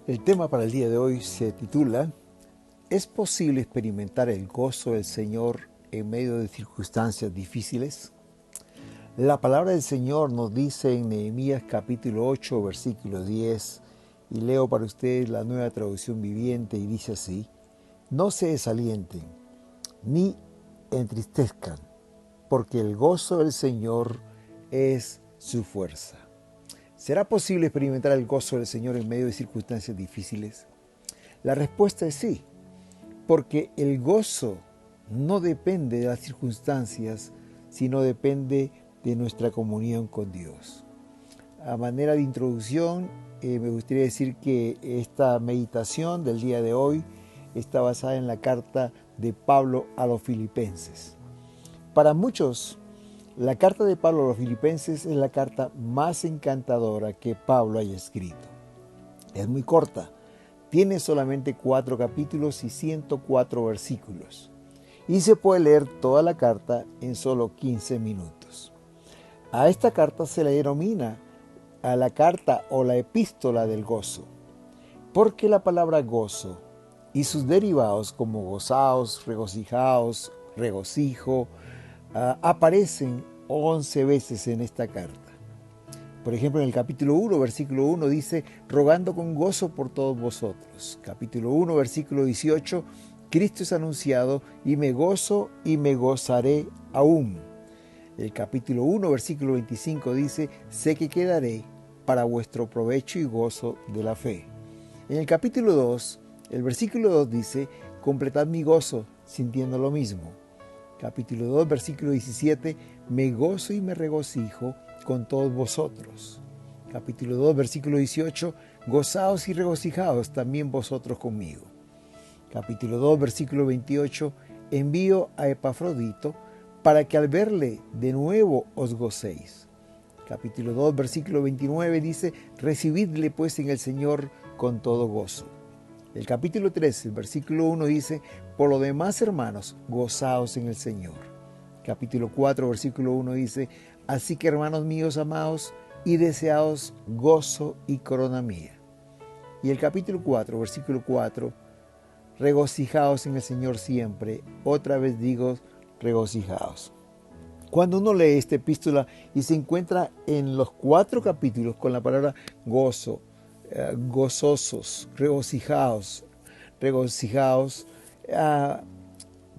El tema para el día de hoy se titula ¿Es posible experimentar el gozo del Señor en medio de circunstancias difíciles? La palabra del Señor nos dice en Nehemías capítulo 8, versículo 10, y leo para ustedes la Nueva Traducción Viviente y dice así: No se desalienten ni entristezcan, porque el gozo del Señor es su fuerza. ¿Será posible experimentar el gozo del Señor en medio de circunstancias difíciles? La respuesta es sí, porque el gozo no depende de las circunstancias, sino depende de nuestra comunión con Dios. A manera de introducción, me gustaría decir que esta meditación del día de hoy está basada en la carta de Pablo a los Filipenses. Para muchos, la carta de Pablo a los Filipenses es la carta más encantadora que Pablo haya escrito. Es muy corta, tiene solamente 4 capítulos y 104 versículos, y se puede leer toda la carta en solo 15 minutos. A esta carta se le denomina a la carta o la epístola del gozo, porque la palabra gozo y sus derivados como gozaos, regocijaos, regocijo, aparecen 11 veces en esta carta. Por ejemplo, en el capítulo 1, versículo 1 dice, rogando con gozo por todos vosotros. Capítulo 1, versículo 18, Cristo es anunciado y me gozo y me gozaré aún. El capítulo 1, versículo 25 dice, sé que quedaré para vuestro provecho y gozo de la fe. En el capítulo 2, el versículo 2 dice, completad mi gozo sintiendo lo mismo. Capítulo 2, versículo 17, me gozo y me regocijo con todos vosotros. Capítulo 2, versículo 18, gozaos y regocijaos también vosotros conmigo. Capítulo 2, versículo 28, envío a Epafrodito para que al verle de nuevo os gocéis. Capítulo 2, versículo 29 dice, recibidle pues en el Señor con todo gozo. El capítulo 3, el versículo 1 dice, por lo demás, hermanos, gozaos en el Señor. Capítulo 4, versículo 1 dice, así que hermanos míos amados y deseados, gozo y corona mía. Y el capítulo 4, versículo 4, regocijaos en el Señor siempre. Otra vez digo, regocijaos. Cuando uno lee esta epístola y se encuentra en los 4 capítulos con la palabra gozo, gozosos, regocijaos,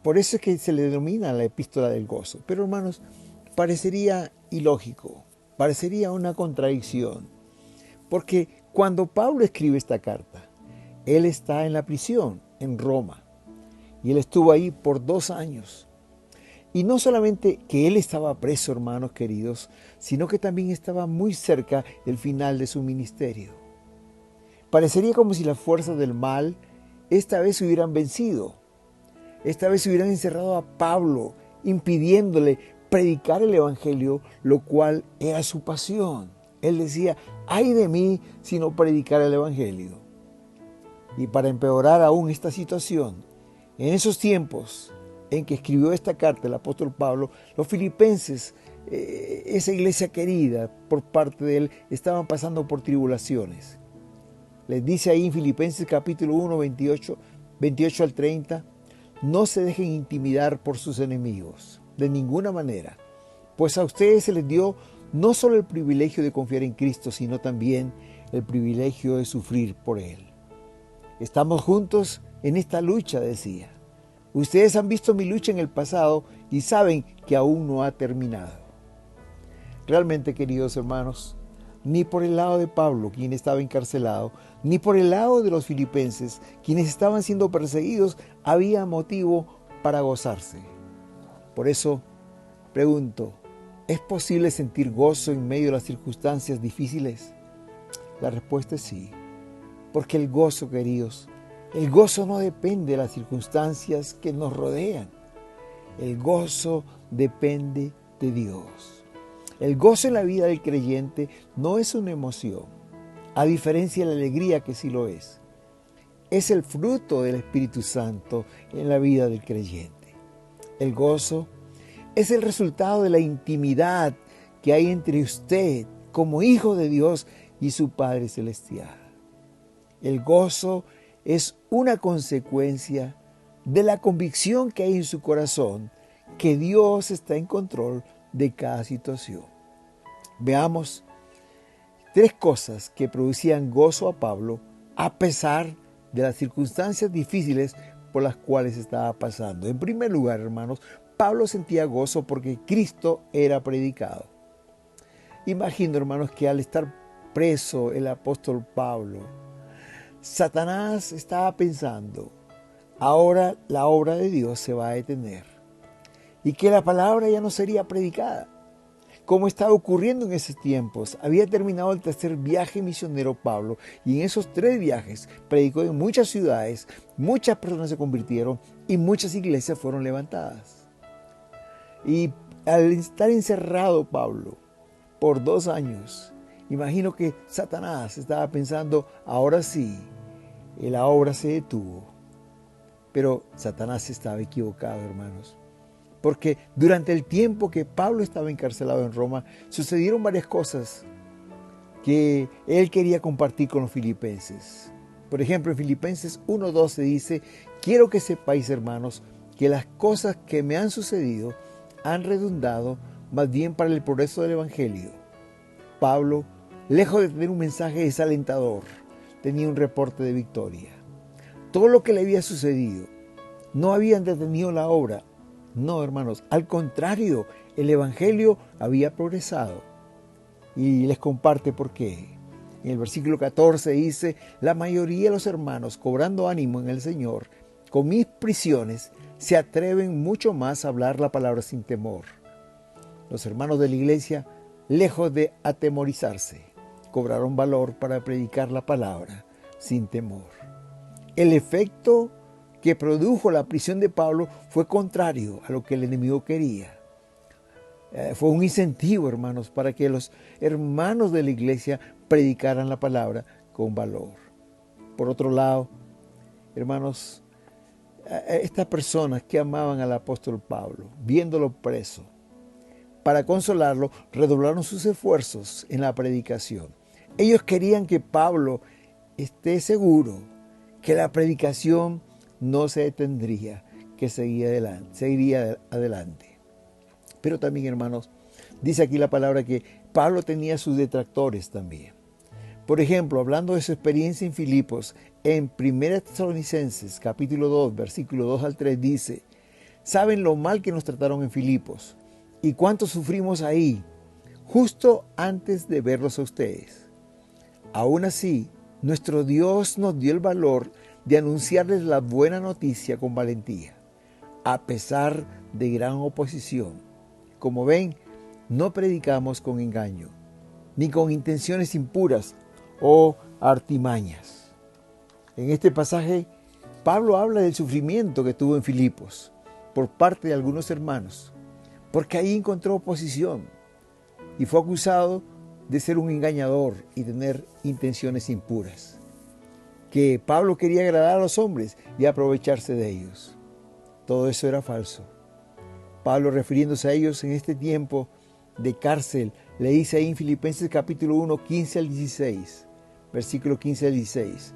por eso es que se le denomina la epístola del gozo. Pero hermanos, parecería ilógico, parecería una contradicción, porque cuando Pablo escribe esta carta, él está en la prisión en Roma y él estuvo ahí por 2 años. Y no solamente que él estaba preso, hermanos queridos, sino que también estaba muy cerca del final de su ministerio. Parecería como si las fuerzas del mal esta vez hubieran vencido. Esta vez hubieran encerrado a Pablo, impidiéndole predicar el evangelio, lo cual era su pasión. Él decía, ay de mí si no predicar el evangelio. Y para empeorar aún esta situación, en esos tiempos en que escribió esta carta el apóstol Pablo, los filipenses, esa iglesia querida por parte de él, estaban pasando por tribulaciones. Les dice ahí en Filipenses capítulo 1, 28 al 30, no se dejen intimidar por sus enemigos, de ninguna manera, pues a ustedes se les dio no solo el privilegio de confiar en Cristo, sino también el privilegio de sufrir por Él. Estamos juntos en esta lucha, decía. Ustedes han visto mi lucha en el pasado y saben que aún no ha terminado. Realmente, queridos hermanos, ni por el lado de Pablo, quien estaba encarcelado, ni por el lado de los filipenses, quienes estaban siendo perseguidos, había motivo para gozarse. Por eso, pregunto, ¿es posible sentir gozo en medio de las circunstancias difíciles? La respuesta es sí, porque el gozo, queridos, el gozo no depende de las circunstancias que nos rodean. El gozo depende de Dios. El gozo en la vida del creyente no es una emoción, a diferencia de la alegría que sí lo es. Es el fruto del Espíritu Santo en la vida del creyente. El gozo es el resultado de la intimidad que hay entre usted como hijo de Dios y su Padre Celestial. El gozo es una consecuencia de la convicción que hay en su corazón que Dios está en control de cada situación. Veamos 3 cosas que producían gozo a Pablo a pesar de las circunstancias difíciles por las cuales estaba pasando. En primer lugar, hermanos, Pablo sentía gozo porque Cristo era predicado. Imagino, hermanos, que al estar preso el apóstol Pablo, Satanás estaba pensando, ahora la obra de Dios se va a detener y que la palabra ya no sería predicada. Como estaba ocurriendo en esos tiempos, había terminado el tercer viaje misionero Pablo y en esos 3 viajes predicó en muchas ciudades, muchas personas se convirtieron y muchas iglesias fueron levantadas. Y al estar encerrado Pablo por 2 años, imagino que Satanás estaba pensando, ahora sí, la obra se detuvo. Pero Satanás estaba equivocado, hermanos. Porque durante el tiempo que Pablo estaba encarcelado en Roma, sucedieron varias cosas que él quería compartir con los filipenses. Por ejemplo, en Filipenses 1:12 dice, quiero que sepáis, hermanos, que las cosas que me han sucedido han redundado más bien para el progreso del Evangelio. Pablo, lejos de tener un mensaje desalentador, tenía un reporte de victoria. Todo lo que le había sucedido no habían detenido la obra. No, hermanos, al contrario, el Evangelio había progresado. Y les comparte por qué. En el versículo 14 dice, la mayoría de los hermanos, cobrando ánimo en el Señor, con mis prisiones, se atreven mucho más a hablar la palabra sin temor. Los hermanos de la iglesia, lejos de atemorizarse, cobraron valor para predicar la palabra sin temor. El efecto que produjo la prisión de Pablo fue contrario a lo que el enemigo quería. Fue un incentivo, hermanos, para que los hermanos de la iglesia predicaran la palabra con valor. Por otro lado, hermanos, estas personas que amaban al apóstol Pablo, viéndolo preso, para consolarlo, redoblaron sus esfuerzos en la predicación. Ellos querían que Pablo esté seguro que la predicación no se detendría, que seguiría adelante. Pero también, hermanos, dice aquí la palabra que Pablo tenía sus detractores también. Por ejemplo, hablando de su experiencia en Filipos, en 1 Tesalonicenses capítulo 2, versículo 2 al 3 dice, saben lo mal que nos trataron en Filipos y cuánto sufrimos ahí, justo antes de verlos a ustedes. Aún así, nuestro Dios nos dio el valor de anunciarles la buena noticia con valentía, a pesar de gran oposición. Como ven, no predicamos con engaño, ni con intenciones impuras o artimañas. En este pasaje, Pablo habla del sufrimiento que tuvo en Filipos por parte de algunos hermanos, porque ahí encontró oposición y fue acusado de ser un engañador y tener intenciones impuras. Que Pablo quería agradar a los hombres y aprovecharse de ellos. Todo eso era falso. Pablo, refiriéndose a ellos en este tiempo de cárcel, le dice ahí en Filipenses capítulo 1, 15 al 16, versículo 15 al 16.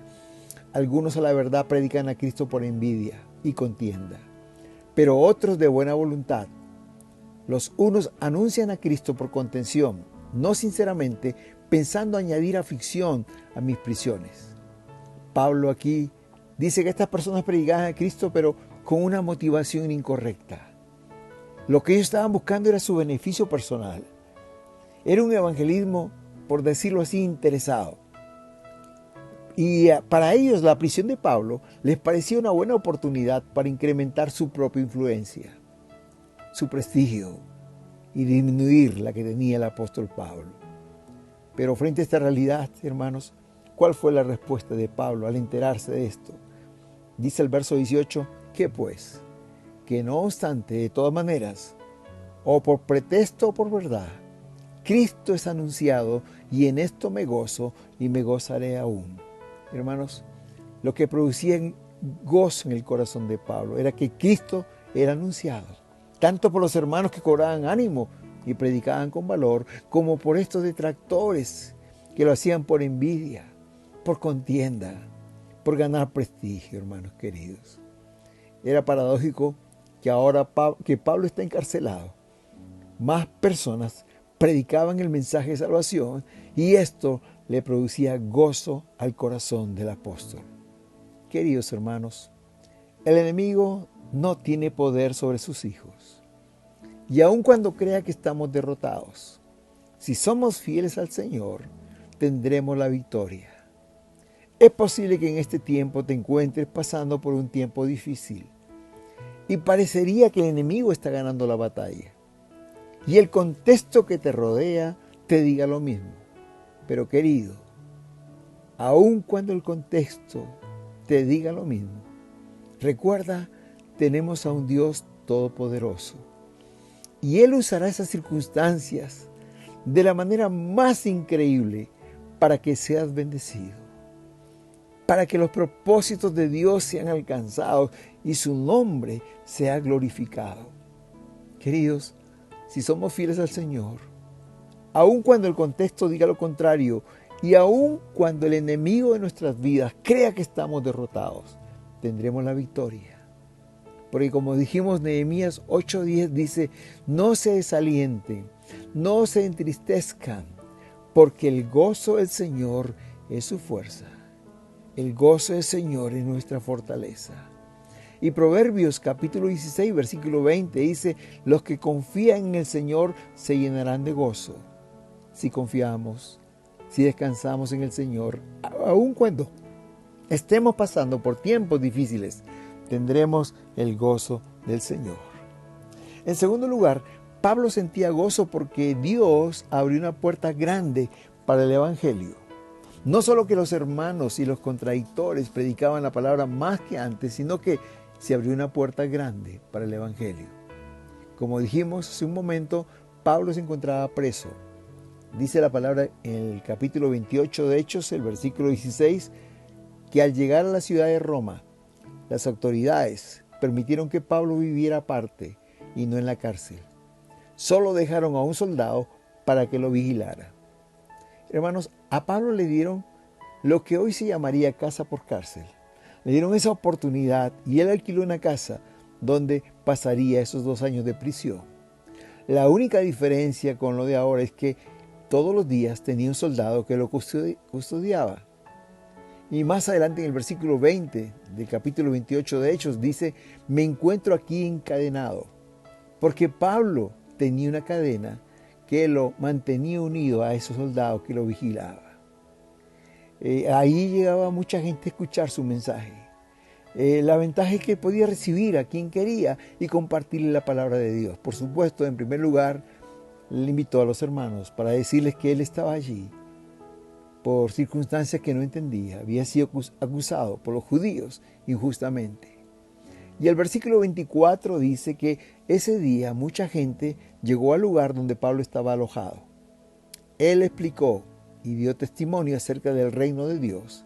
Algunos a la verdad predican a Cristo por envidia y contienda, pero otros de buena voluntad. Los unos anuncian a Cristo por contención, no sinceramente, pensando añadir aflicción a mis prisiones. Pablo aquí dice que estas personas predicaban a Cristo, pero con una motivación incorrecta. Lo que ellos estaban buscando era su beneficio personal. Era un evangelismo, por decirlo así, interesado. Y para ellos la prisión de Pablo les parecía una buena oportunidad para incrementar su propia influencia, su prestigio y disminuir la que tenía el apóstol Pablo. Pero frente a esta realidad, hermanos, ¿cuál fue la respuesta de Pablo al enterarse de esto? Dice el verso 18, ¿qué pues? Que no obstante, de todas maneras, o por pretexto o por verdad, Cristo es anunciado y en esto me gozo y me gozaré aún. Hermanos, lo que producía gozo en el corazón de Pablo era que Cristo era anunciado, tanto por los hermanos que cobraban ánimo y predicaban con valor, como por estos detractores que lo hacían por envidia, por contienda. por ganar prestigio, hermanos queridos. Era paradójico que ahora que Pablo está encarcelado, más personas predicaban el mensaje de salvación y esto le producía gozo al corazón del apóstol. Queridos hermanos, el enemigo no tiene poder sobre sus hijos. Y aun cuando crea que estamos derrotados, si somos fieles al Señor, tendremos la victoria. Es posible que en este tiempo te encuentres pasando por un tiempo difícil y parecería que el enemigo está ganando la batalla. Y el contexto que te rodea te diga lo mismo. Pero querido, aun cuando el contexto te diga lo mismo, recuerda, tenemos a un Dios todopoderoso. Y Él usará esas circunstancias de la manera más increíble para que seas bendecido, para que los propósitos de Dios sean alcanzados y su nombre sea glorificado. Queridos, si somos fieles al Señor, aun cuando el contexto diga lo contrario y aun cuando el enemigo de nuestras vidas crea que estamos derrotados, tendremos la victoria. Porque como dijimos, Nehemías 8:10 dice, no se desalienten, no se entristezcan, porque el gozo del Señor es su fuerza. El gozo del Señor es nuestra fortaleza. Y Proverbios capítulo 16, versículo 20 dice, los que confían en el Señor se llenarán de gozo. Si confiamos, si descansamos en el Señor, aun cuando estemos pasando por tiempos difíciles, tendremos el gozo del Señor. En segundo lugar, Pablo sentía gozo porque Dios abrió una puerta grande para el Evangelio. No solo que los hermanos y los contradictores predicaban la palabra más que antes, sino que se abrió una puerta grande para el Evangelio. Como dijimos hace un momento, Pablo se encontraba preso. Dice la palabra en el capítulo 28 de Hechos, el versículo 16, que al llegar a la ciudad de Roma, las autoridades permitieron que Pablo viviera aparte y no en la cárcel. Solo dejaron a un soldado para que lo vigilara. Hermanos, a Pablo le dieron lo que hoy se llamaría casa por cárcel. Le dieron esa oportunidad y él alquiló una casa donde pasaría esos 2 años de prisión. La única diferencia con lo de ahora es que todos los días tenía un soldado que lo custodiaba. Y más adelante en el versículo 20 del capítulo 28 de Hechos dice, me encuentro aquí encadenado, porque Pablo tenía una cadena que lo mantenía unido a esos soldados que lo vigilaban. Ahí llegaba mucha gente a escuchar su mensaje. La ventaja es que podía recibir a quien quería y compartirle la palabra de Dios. Por supuesto, en primer lugar, le invitó a los hermanos para decirles que él estaba allí por circunstancias que no entendía. Había sido acusado por los judíos injustamente. Y el versículo 24 dice que ese día mucha gente llegó al lugar donde Pablo estaba alojado. Él explicó y dio testimonio acerca del reino de Dios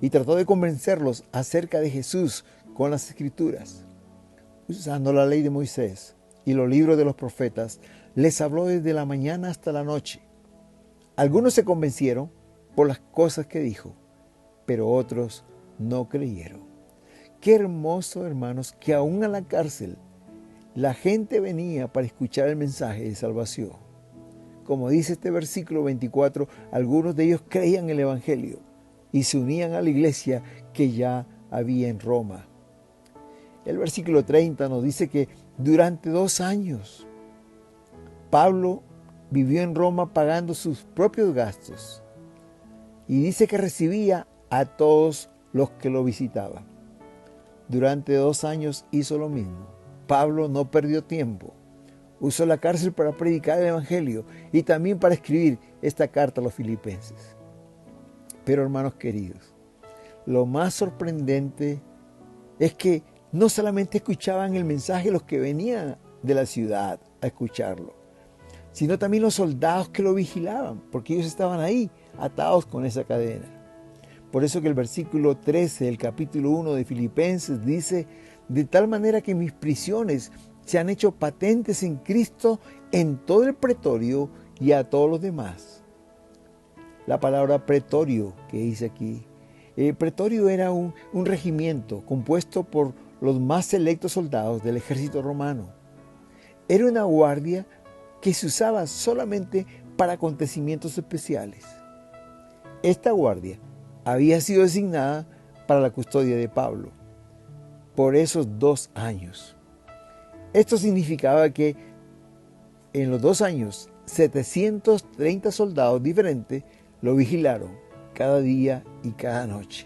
y trató de convencerlos acerca de Jesús con las Escrituras. Usando la ley de Moisés y los libros de los profetas, les habló desde la mañana hasta la noche. Algunos se convencieron por las cosas que dijo, pero otros no creyeron. Qué hermoso, hermanos, que aún a la cárcel la gente venía para escuchar el mensaje de salvación. Como dice este versículo 24, algunos de ellos creían el Evangelio y se unían a la iglesia que ya había en Roma. El versículo 30 nos dice que durante 2 años Pablo vivió en Roma pagando sus propios gastos y dice que recibía a todos los que lo visitaban. Durante 2 años hizo lo mismo. Pablo no perdió tiempo. Usó la cárcel para predicar el Evangelio y también para escribir esta carta a los filipenses. Pero hermanos queridos, lo más sorprendente es que no solamente escuchaban el mensaje los que venían de la ciudad a escucharlo, sino también los soldados que lo vigilaban, porque ellos estaban ahí atados con esa cadena. Por eso que el versículo 13 del capítulo 1 de Filipenses dice, de tal manera que mis prisiones se han hecho patentes en Cristo en todo el pretorio y a todos los demás. La palabra pretorio que dice aquí El pretorio era un regimiento compuesto por los más selectos soldados del ejército romano. Era una guardia que se usaba solamente para acontecimientos especiales. Esta guardia había sido designada para la custodia de Pablo por esos 2 años. Esto significaba que en los 2 años, 730 soldados diferentes lo vigilaron cada día y cada noche.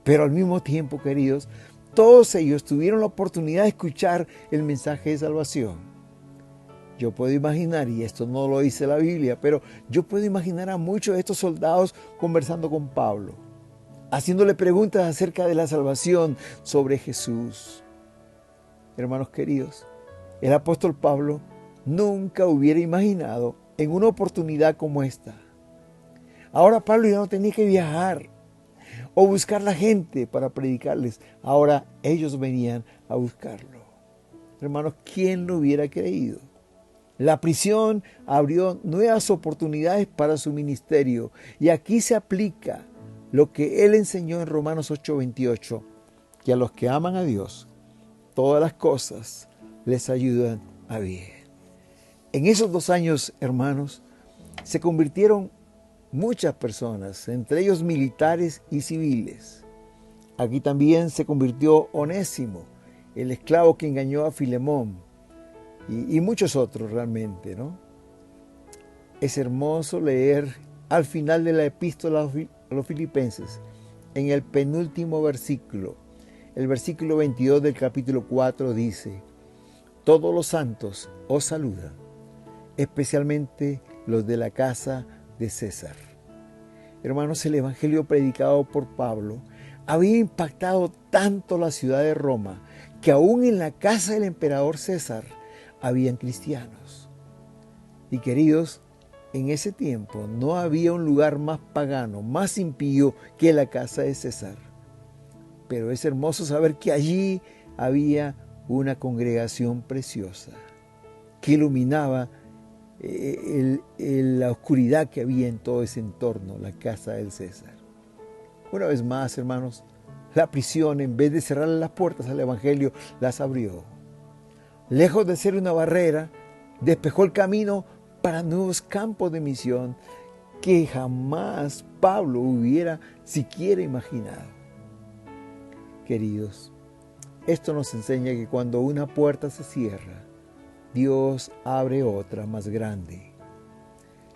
Pero al mismo tiempo, queridos, todos ellos tuvieron la oportunidad de escuchar el mensaje de salvación. Yo puedo imaginar, y esto no lo dice la Biblia, pero yo puedo imaginar a muchos de estos soldados conversando con Pablo, haciéndole preguntas acerca de la salvación sobre Jesús. Hermanos queridos, el apóstol Pablo nunca hubiera imaginado en una oportunidad como esta. Ahora Pablo ya no tenía que viajar o buscar la gente para predicarles. Ahora ellos venían a buscarlo. Hermanos, ¿quién lo hubiera creído? La prisión abrió nuevas oportunidades para su ministerio y aquí se aplica lo que él enseñó en Romanos 8:28, que a los que aman a Dios, todas las cosas les ayudan a bien. En esos 2 años, hermanos, se convirtieron muchas personas, entre ellos militares y civiles. Aquí también se convirtió Onésimo, el esclavo que engañó a Filemón, y muchos otros realmente, ¿no? Es hermoso leer al final de la epístola a los filipenses, en el penúltimo versículo, el versículo 22 del capítulo 4 dice: todos los santos os saludan, especialmente los de la casa de César. Hermanos, el evangelio predicado por Pablo había impactado tanto la ciudad de Roma que aún en la casa del emperador César habían cristianos. Y queridos, en ese tiempo no había un lugar más pagano, más impío que la casa de César. Pero es hermoso saber que allí había una congregación preciosa que iluminaba la oscuridad que había en todo ese entorno, la casa del César. Una vez más, hermanos, la prisión, en vez de cerrar las puertas al evangelio, las abrió. Lejos de ser una barrera, despejó el camino para nuevos campos de misión que jamás Pablo hubiera siquiera imaginado. Queridos, esto nos enseña que cuando una puerta se cierra, Dios abre otra más grande.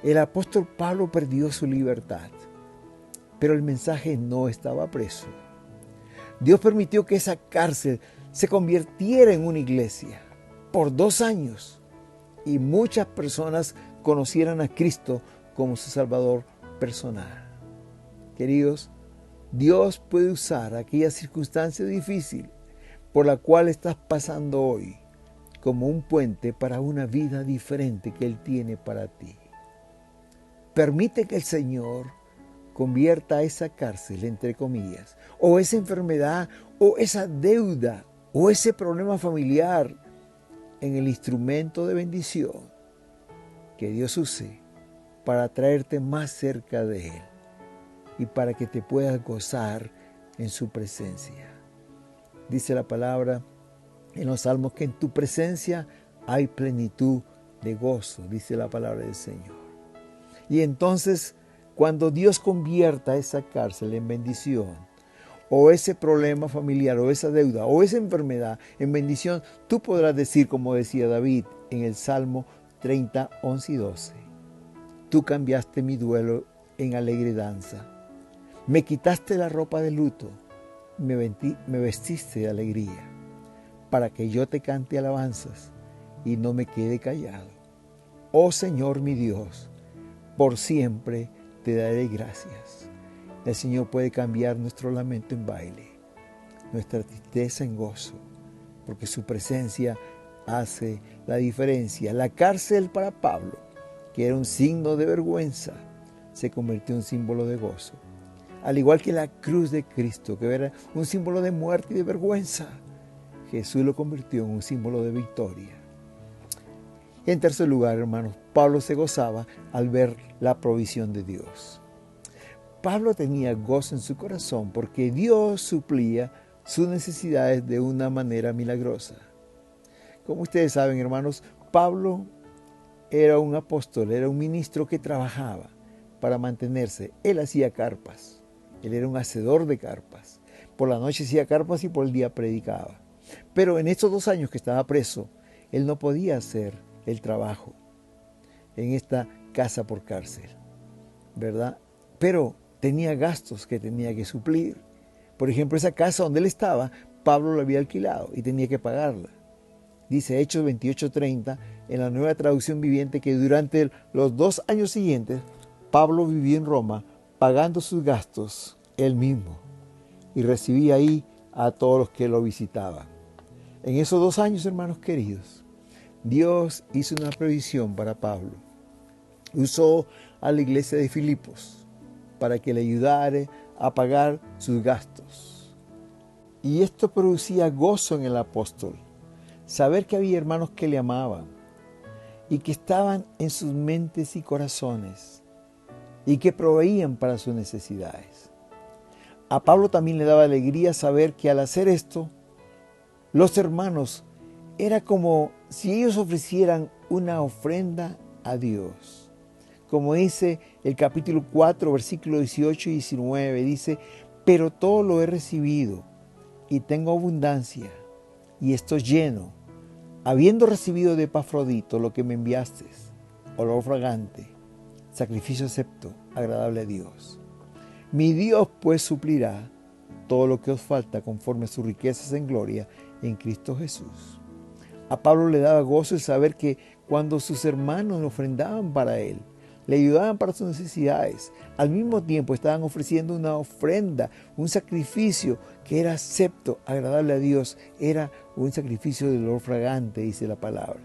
El apóstol Pablo perdió su libertad, pero el mensaje no estaba preso. Dios permitió que esa cárcel se convirtiera en una iglesia por 2 años y muchas personas conocieran a Cristo como su Salvador personal. Queridos, Dios puede usar aquella circunstancia difícil por la cual estás pasando hoy como un puente para una vida diferente que Él tiene para ti. Permite que el Señor convierta esa cárcel, entre comillas, o esa enfermedad, o esa deuda, o ese problema familiar en el instrumento de bendición que Dios use para traerte más cerca de Él y para que te puedas gozar en su presencia. Dice la palabra en los Salmos que en tu presencia hay plenitud de gozo, dice la palabra del Señor. Y entonces, cuando Dios convierta esa cárcel en bendición, o ese problema familiar, o esa deuda, o esa enfermedad en bendición, tú podrás decir, como decía David en el Salmo 30, 11 y 12, tú cambiaste mi duelo en alegre danza, me quitaste la ropa de luto, me vestiste de alegría, para que yo te cante alabanzas y no me quede callado. Oh Señor mi Dios, por siempre te daré gracias. El Señor puede cambiar nuestro lamento en baile, nuestra tristeza en gozo, porque su presencia hace la diferencia. La cárcel para Pablo, que era un signo de vergüenza, se convirtió en un símbolo de gozo. Al igual que la cruz de Cristo, que era un símbolo de muerte y de vergüenza, Jesús lo convirtió en un símbolo de victoria. En tercer lugar, hermanos, Pablo se gozaba al ver la provisión de Dios. Pablo tenía gozo en su corazón porque Dios suplía sus necesidades de una manera milagrosa. Como ustedes saben, hermanos, Pablo era un apóstol, era un ministro que trabajaba para mantenerse. Él hacía carpas, él era un hacedor de carpas. Por la noche hacía carpas y por el día predicaba. Pero en estos 2 años que estaba preso, él no podía hacer el trabajo en esta casa por cárcel, ¿verdad? Pero tenía gastos que tenía que suplir. Por ejemplo, esa casa donde él estaba, Pablo la había alquilado y tenía que pagarla. Dice Hechos 28:30 en la Nueva Traducción Viviente que durante los 2 años siguientes, Pablo vivió en Roma pagando sus gastos él mismo y recibía ahí a todos los que lo visitaban. En esos 2 años, hermanos queridos, Dios hizo una provisión para Pablo. Usó a la iglesia de Filipos para que le ayudara a pagar sus gastos. Y esto producía gozo en el apóstol. Saber que había hermanos que le amaban y que estaban en sus mentes y corazones y que proveían para sus necesidades. A Pablo también le daba alegría saber que al hacer esto, los hermanos era como si ellos ofrecieran una ofrenda a Dios. Como dice el capítulo 4, versículos 18 y 19, dice, pero todo lo he recibido y tengo abundancia y estoy lleno, habiendo recibido de Epafrodito lo que me enviaste, olor fragante, sacrificio acepto, agradable a Dios. Mi Dios pues suplirá todo lo que os falta conforme a sus riquezas en gloria en Cristo Jesús. A Pablo le daba gozo el saber que cuando sus hermanos ofrendaban para él, le ayudaban para sus necesidades, al mismo tiempo estaban ofreciendo una ofrenda, un sacrificio que era acepto, agradable a Dios, era un sacrificio de olor fragante, dice la palabra.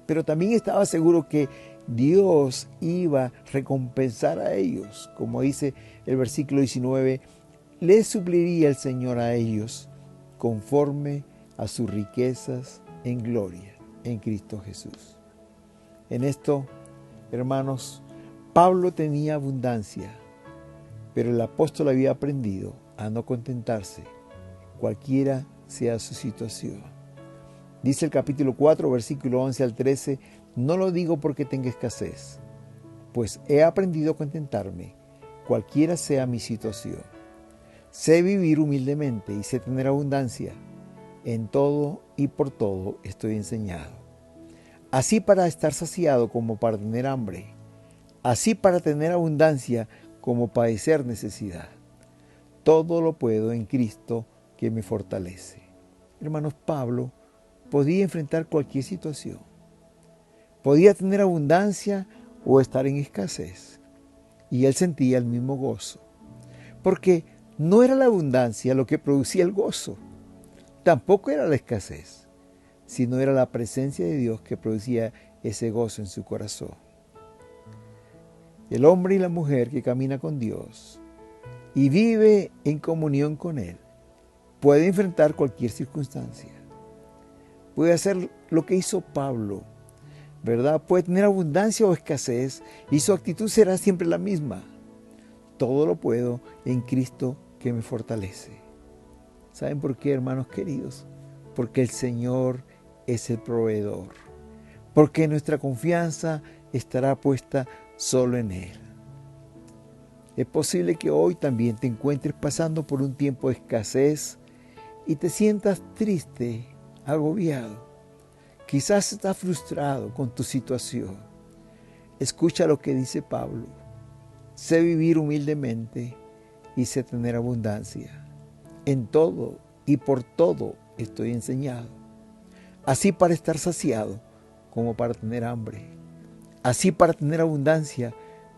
Pero también estaba seguro que Dios iba a recompensar a ellos, como dice el versículo 19, les supliría el Señor a ellos conforme a sus riquezas en gloria en Cristo Jesús. En esto, hermanos, Pablo tenía abundancia, pero el apóstol había aprendido a no contentarse, cualquiera sea su situación. Dice el capítulo 4, versículo 11 al 13, no lo digo porque tenga escasez, pues he aprendido a contentarme, cualquiera sea mi situación. Sé vivir humildemente y sé tener abundancia. En todo y por todo estoy enseñado. Así para estar saciado como para tener hambre. Así para tener abundancia como padecer necesidad. Todo lo puedo en Cristo que me fortalece. Hermanos, Pablo podía enfrentar cualquier situación. Podía tener abundancia o estar en escasez. Y él sentía el mismo gozo. Porque no era la abundancia lo que producía el gozo. Tampoco era la escasez, sino era la presencia de Dios que producía ese gozo en su corazón. El hombre y la mujer que camina con Dios y vive en comunión con Él puede enfrentar cualquier circunstancia. Puede hacer lo que hizo Pablo, ¿verdad? Puede tener abundancia o escasez y su actitud será siempre la misma. Todo lo puedo en Cristo que me fortalece. ¿Saben por qué, hermanos queridos? Porque el Señor es el proveedor. Porque nuestra confianza estará puesta solo en Él. Es posible que hoy también te encuentres pasando por un tiempo de escasez y te sientas triste, agobiado. Quizás estás frustrado con tu situación. Escucha lo que dice Pablo. Sé vivir humildemente y sé tener abundancia. En todo y por todo estoy enseñado. Así para estar saciado como para tener hambre. Así para tener abundancia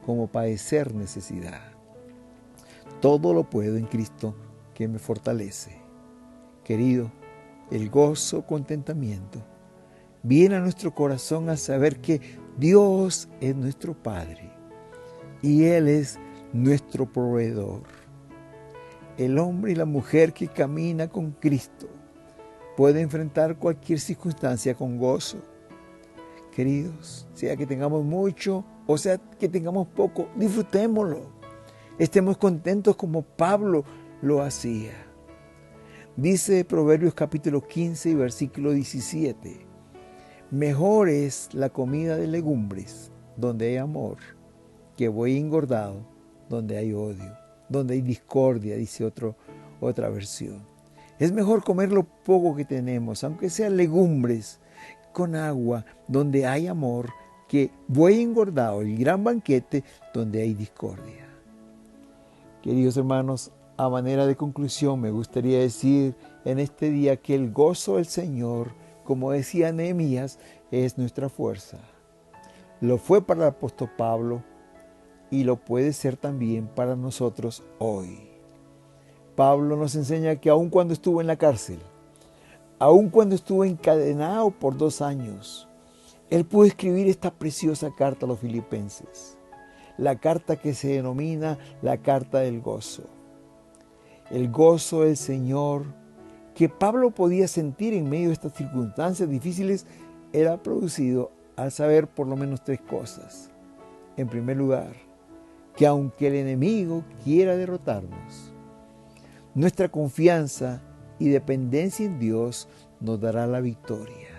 como padecer necesidad. Todo lo puedo en Cristo que me fortalece. Querido, el gozo, contentamiento viene a nuestro corazón al saber que Dios es nuestro Padre y Él es nuestro proveedor. El hombre y la mujer que camina con Cristo puede enfrentar cualquier circunstancia con gozo. Queridos, sea que tengamos mucho o sea que tengamos poco, disfrutémoslo. Estemos contentos como Pablo lo hacía. Dice Proverbios capítulo 15 y versículo 17. Mejor es la comida de legumbres donde hay amor que buey engordado donde hay odio, donde hay discordia, dice otra versión. Es mejor comer lo poco que tenemos, aunque sean legumbres, con agua, donde hay amor, que buey engordado, el gran banquete, donde hay discordia. Queridos hermanos, a manera de conclusión me gustaría decir en este día que el gozo del Señor, como decía Nehemías, es nuestra fuerza. Lo fue para el apóstol Pablo y lo puede ser también para nosotros hoy. Pablo nos enseña que aun cuando estuvo en la cárcel, aun cuando estuvo encadenado por 2 años, él pudo escribir esta preciosa carta a los filipenses, la carta que se denomina la carta del gozo. El gozo del Señor que Pablo podía sentir en medio de estas circunstancias difíciles era producido al saber por lo menos 3 cosas. En primer lugar, que aunque el enemigo quiera derrotarnos, nuestra confianza y dependencia en Dios nos dará la victoria.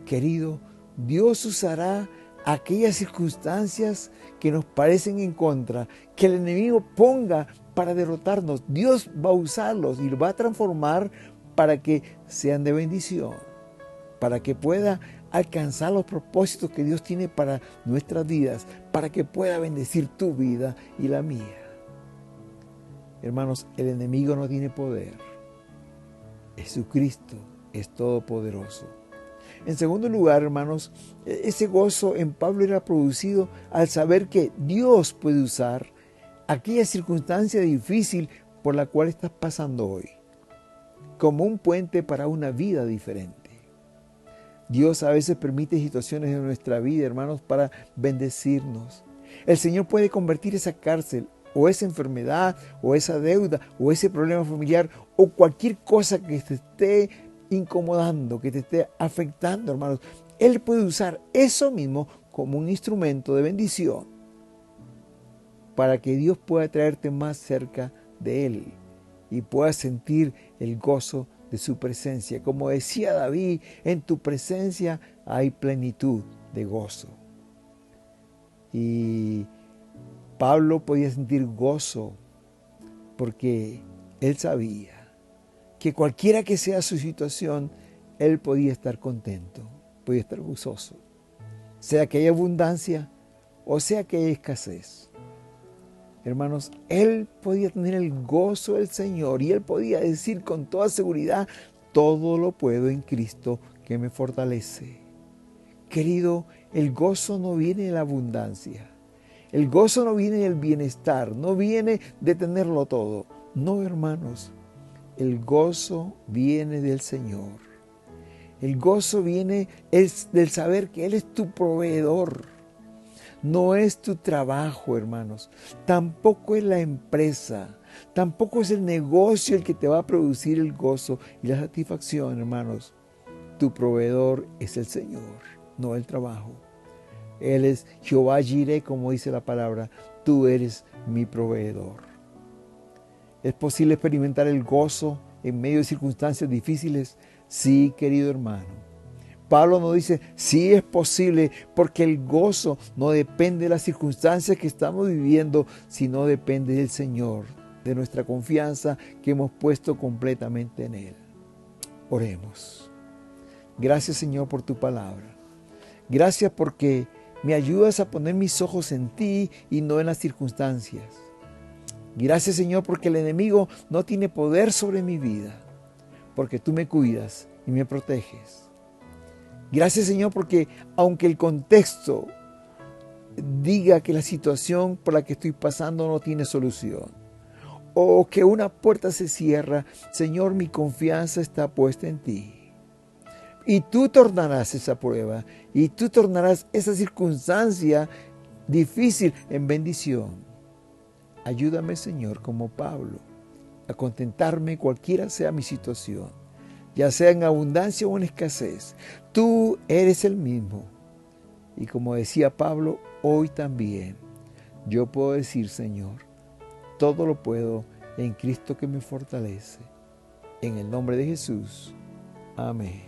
Querido, Dios usará aquellas circunstancias que nos parecen en contra, que el enemigo ponga para derrotarnos. Dios va a usarlos y los va a transformar para que sean de bendición, para que pueda alcanzar los propósitos que Dios tiene para nuestras vidas, para que pueda bendecir tu vida y la mía. Hermanos, el enemigo no tiene poder. Jesucristo es todopoderoso. En segundo lugar, hermanos, ese gozo en Pablo era producido al saber que Dios puede usar aquella circunstancia difícil por la cual estás pasando hoy, como un puente para una vida diferente. Dios a veces permite situaciones en nuestra vida, hermanos, para bendecirnos. El Señor puede convertir esa cárcel, o esa enfermedad, o esa deuda, o ese problema familiar, o cualquier cosa que te esté incomodando, que te esté afectando, hermanos. Él puede usar eso mismo como un instrumento de bendición para que Dios pueda traerte más cerca de Él y puedas sentir el gozo de su presencia. Como decía David, en tu presencia hay plenitud de gozo. Y Pablo podía sentir gozo porque él sabía que cualquiera que sea su situación, él podía estar contento, podía estar gozoso. Sea que haya abundancia o sea que haya escasez. Hermanos, él podía tener el gozo del Señor y él podía decir con toda seguridad, todo lo puedo en Cristo que me fortalece. Querido, el gozo no viene de la abundancia. El gozo no viene del bienestar, no viene de tenerlo todo. No, hermanos, el gozo viene del Señor. El gozo viene del saber que Él es tu proveedor. No es tu trabajo, hermanos. Tampoco es la empresa. Tampoco es el negocio el que te va a producir el gozo y la satisfacción, hermanos. Tu proveedor es el Señor, no el trabajo. Él es Jehová Jireh, como dice la palabra. Tú eres mi proveedor. ¿Es posible experimentar el gozo en medio de circunstancias difíciles? Sí, querido hermano. Pablo nos dice, sí es posible, porque el gozo no depende de las circunstancias que estamos viviendo, sino depende del Señor, de nuestra confianza que hemos puesto completamente en Él. Oremos. Gracias, Señor, por tu palabra. Gracias porque me ayudas a poner mis ojos en ti y no en las circunstancias. Gracias, Señor, porque el enemigo no tiene poder sobre mi vida, porque tú me cuidas y me proteges. Gracias, Señor, porque aunque el contexto diga que la situación por la que estoy pasando no tiene solución, o que una puerta se cierra, Señor, mi confianza está puesta en ti. Y tú tornarás esa prueba, y tú tornarás esa circunstancia difícil en bendición. Ayúdame, Señor, como Pablo, a contentarme cualquiera sea mi situación, ya sea en abundancia o en escasez. Tú eres el mismo. Y como decía Pablo, hoy también yo puedo decir, Señor, todo lo puedo en Cristo que me fortalece. En el nombre de Jesús. Amén.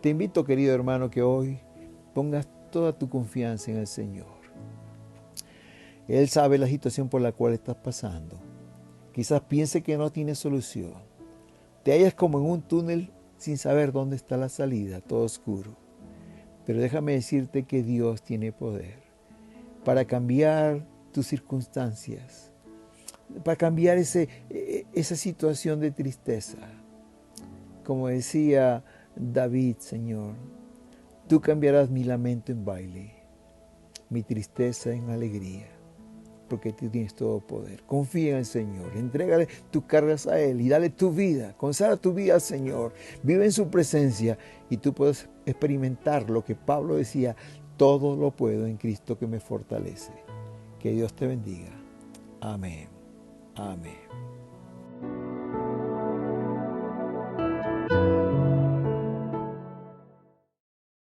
Te invito, querido hermano, que hoy pongas toda tu confianza en el Señor. Él sabe la situación por la cual estás pasando. Quizás piense que no tiene solución. Te hallas como en un túnel sin saber dónde está la salida, todo oscuro. Pero déjame decirte que Dios tiene poder para cambiar tus circunstancias, para cambiar esa situación de tristeza. Como decía David, Señor, tú cambiarás mi lamento en baile, mi tristeza en alegría, porque tú tienes todo poder. Confía en el Señor, entrégale tus cargas a Él y dale tu vida, consagra tu vida al Señor, vive en su presencia y tú puedes experimentar lo que Pablo decía: todo lo puedo en Cristo que me fortalece. Que Dios te bendiga. Amén. Amén.